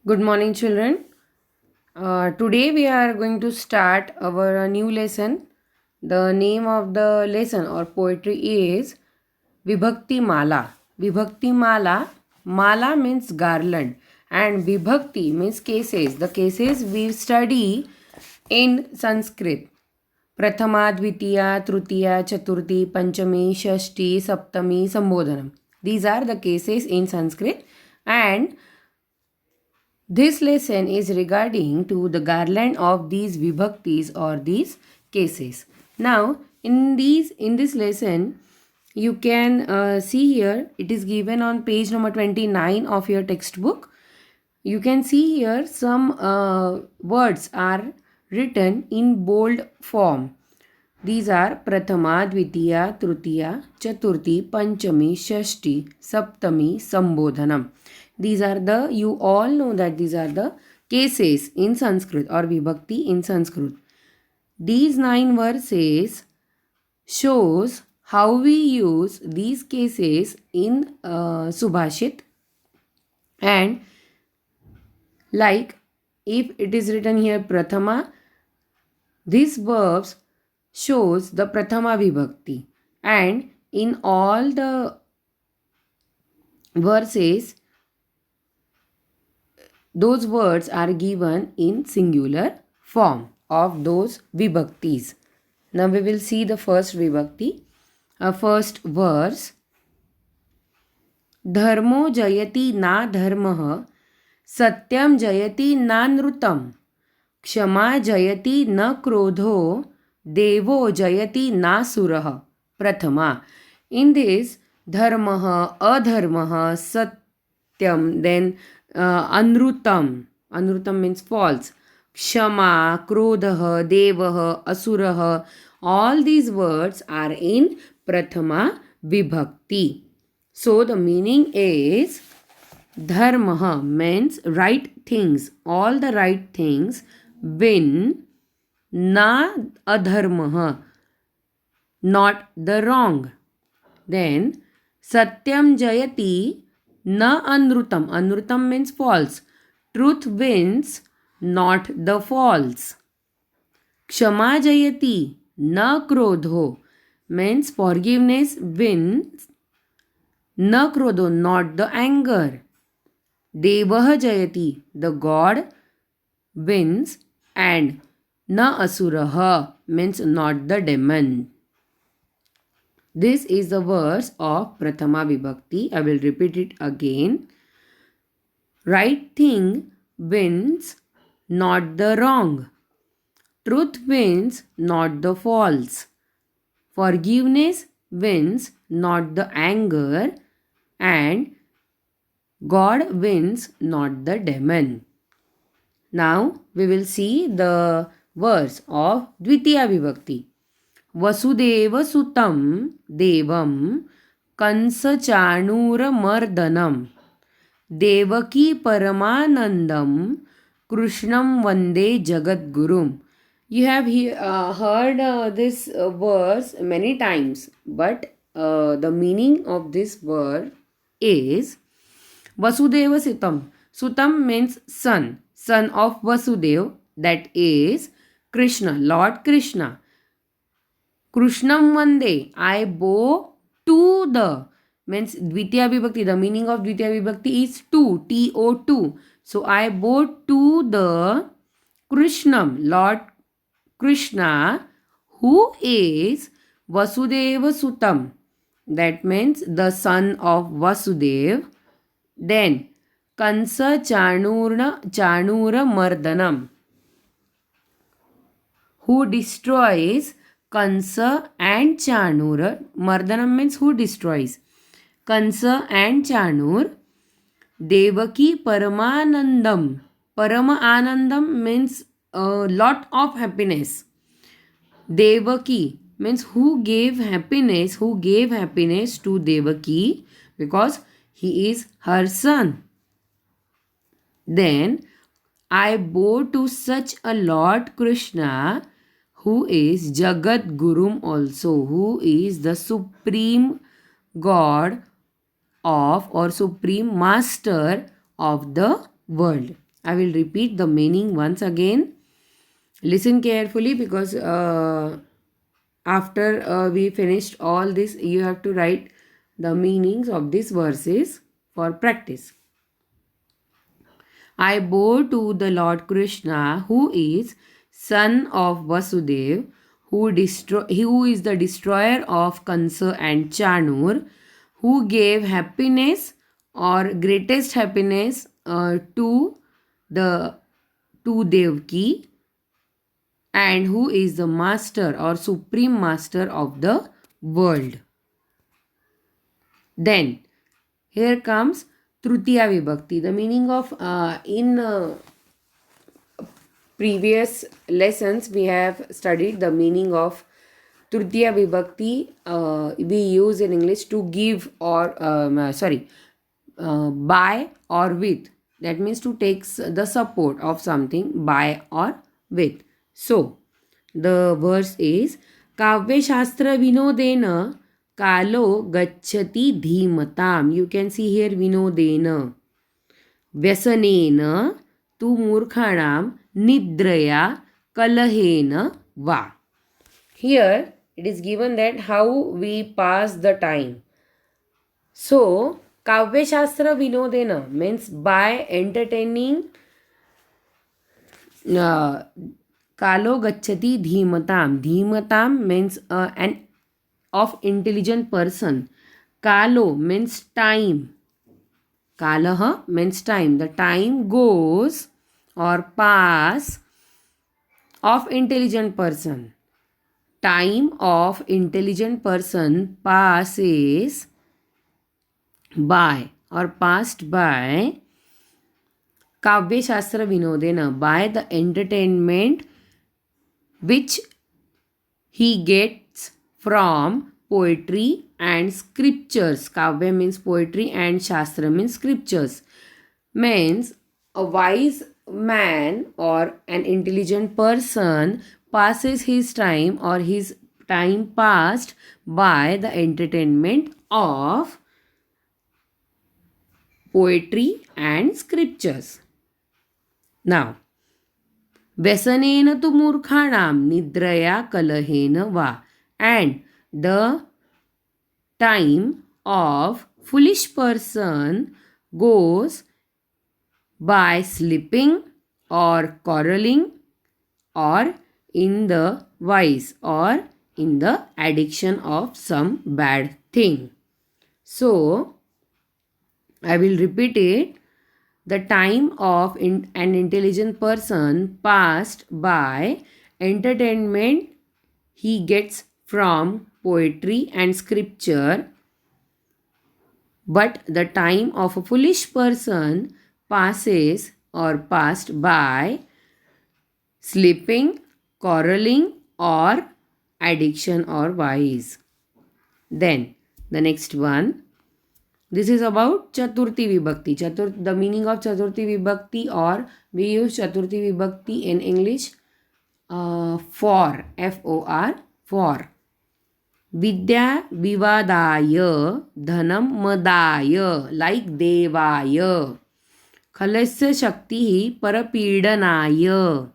Good morning, children. Today we are going to start our new lesson. The name of the lesson or poetry is Vibhakti Mala. Vibhakti Mala. Mala means garland and Vibhakti means cases. The cases we study in Sanskrit. Prathama, Dvitiya, Trutiya, Chaturthi, Panchami, Shashti, Saptami, Sambodhanam. These are the cases in Sanskrit, and this lesson is regarding to the garland of these vibhaktis or these cases. Now, in this lesson, you can see here it is given on page number 29 of your textbook. You can see here some words are written in bold form. These are Prathama, Dvitiya, Trutiya, Chaturthi, Panchami, Shashti, Saptami, Sambodhanam. These are the, you all know that these are the cases in Sanskrit or Vibhakti in Sanskrit. These 9 verses shows how we use these cases in Subhashit, and like if it is written here Prathama, these verbs shows the Prathama Vibhakti, and in all the verses those words are given in singular form of those Vibhaktis. Now we will see the first Vibhakti. First verse. Dharmo jayati na dharmah, satyam jayati na nrutam, क्षमा जयति न क्रोधो, देवो जयति ना सुरः. Prathama. In this, dharmah, adharmah, satyam, then anrutam. Anrutam means false. Kshama, krodhah, devah, asurah. All these words are in Prathama Vibhakti. So the meaning is dharmah means right things, all the right things win, na adharmah, not the wrong. Then satyam jayati na anrutam. Anrutam means false. Truth wins, not the false. Kshama jayati na krodho means forgiveness wins, na krodho, not the anger. Devah jayati, the god wins, and na asuraha means not the demon. This is the verse of Prathama Vibhakti. I will repeat it again. Right thing wins, not the wrong. Truth wins, not the false. Forgiveness wins, not the anger. And God wins, not the demon. Now we will see the verse of Dvitiya Vibhakti. Vasudeva Sutam Devam Kansa Chanura Mardanam Devaki Paramanandam Krishnam Vande Jagat Gurum. You have heard this verse many times, but the meaning of this word is Vasudeva Sutam. Sutam means son, son of Vasudev, that is Krishna, Lord Krishna. Krishnam Vande, I bow to the, means Dvitiya Vibhakti, the meaning of Dvitiya Vibhakti is to, T-O-2. So I bow to the Krishnam, Lord Krishna, who is Vasudeva Sutam. That means the son of Vasudev. Then Kansa Chanura Mardanam, who destroys Kansa and Chanur. Mardanam means who destroys. Kansa and Chanur. Devaki Paramanandam. Parama Anandam means a lot of happiness. Devaki means who gave happiness to Devaki because he is her son. Then I bow to such a Lord Krishna who is Jagat Gurum also, who is the supreme God of or supreme master of the world. I will repeat the meaning once again. Listen carefully because after we finished all this, you have to write the meanings of these verses for practice. I bow to the Lord Krishna, who is son of Vasudev, who is the destroyer of Kansa and Chanur, who gave happiness or greatest happiness to Devki, and who is the master or supreme master of the world. Then here comes Trutiya Vibhakti. The meaning of in previous lessons we have studied the meaning of Trutiya Vibhakti. We use in English to give or by or with. That means to take the support of something by or with. So the verse is Kavyashastra Vinodena Kalo Gacchati Dhimatam. You can see here Vinodena. Vyasanena tu murkhanam nidraya kalahena va. Here it is given that how we pass the time. So Kavyashastra Vinodena means by entertaining Kalo Gacchati Dhimatam. Dhimatam means an of intelligent person. Kalo means time. Kalaha means time. The time goes or pass of intelligent person. Time of intelligent person passes by or passed by Kavyashastra Vinodena, by the entertainment which he gets from poetry and scriptures. Kavya means poetry and Shastra means scriptures. Means a wise man or an intelligent person passes his time or his time passed by the entertainment of poetry and scriptures. Now, Vyasanena tu murkhanam nidraya kalahena va. And the time of foolish person goes by sleeping or quarreling or in the vice or in the addiction of some bad thing. So, I will repeat it. The time of an intelligent person passed by entertainment he gets from poetry and scripture, but the time of a foolish person passes or passed by sleeping, quarreling, or addiction or vice. Then the next one. This is about Chaturthi Vibhakti. The meaning of Chaturthi Vibhakti, or we use Chaturthi Vibhakti in English for, F-O-R, for. Vidya Vivadaya Dhanam Madaya, like Devaya. Khalasya Shakti Parapidhanaya.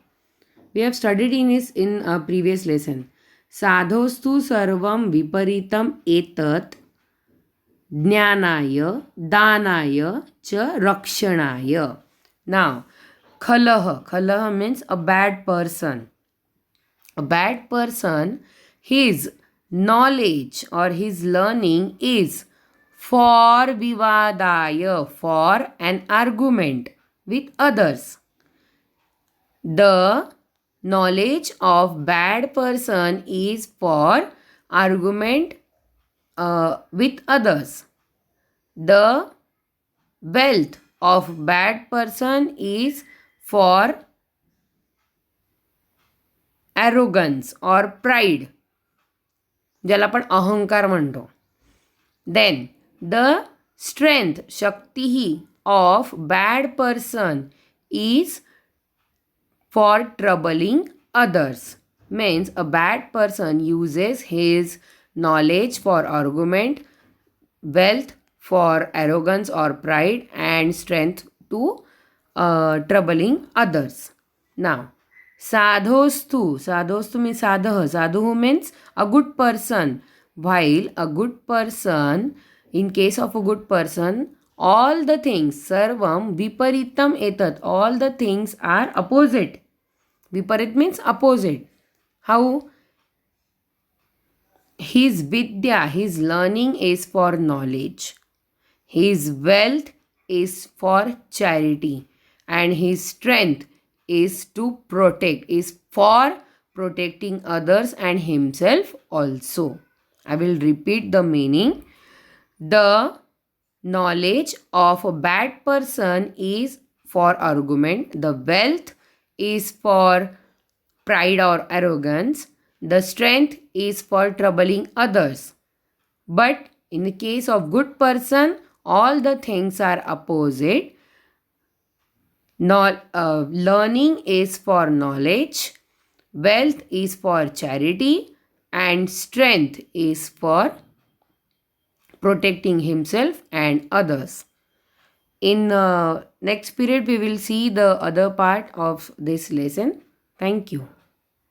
We have studied in this in a previous lesson. Sadhostu Sarvam Viparitam Etat Jnanaya, Danaya, cha Rakshanaya. Now, Khalaha means a bad person. A bad person, his knowledge or his learning is for Vivadaya, for an argument with others. The knowledge of bad person is for argument with others. The wealth of bad person is for arrogance or pride, ज्याला आपण अहंकार म्हणतो. Then the strength, shakti of bad person is for troubling others. Means a bad person uses his knowledge for argument, wealth for arrogance or pride, and strength to troubling others. Now, sadhostu means sadhu means a good person. While a good person, in case of a good person, all the things, sarvam viparitam etat, all the things are opposite. Viparit means opposite. How? His vidya, his learning is for knowledge. His wealth is for charity. And his strength is to protect, is for protecting others and himself also. I will repeat the meaning. The knowledge of a bad person is for argument. The wealth is for pride or arrogance. The strength is for troubling others. But in the case of good person, all the things are opposite. Learning is for knowledge, wealth is for charity, and strength is for protecting himself and others. In next period, we will see the other part of this lesson. Thank you.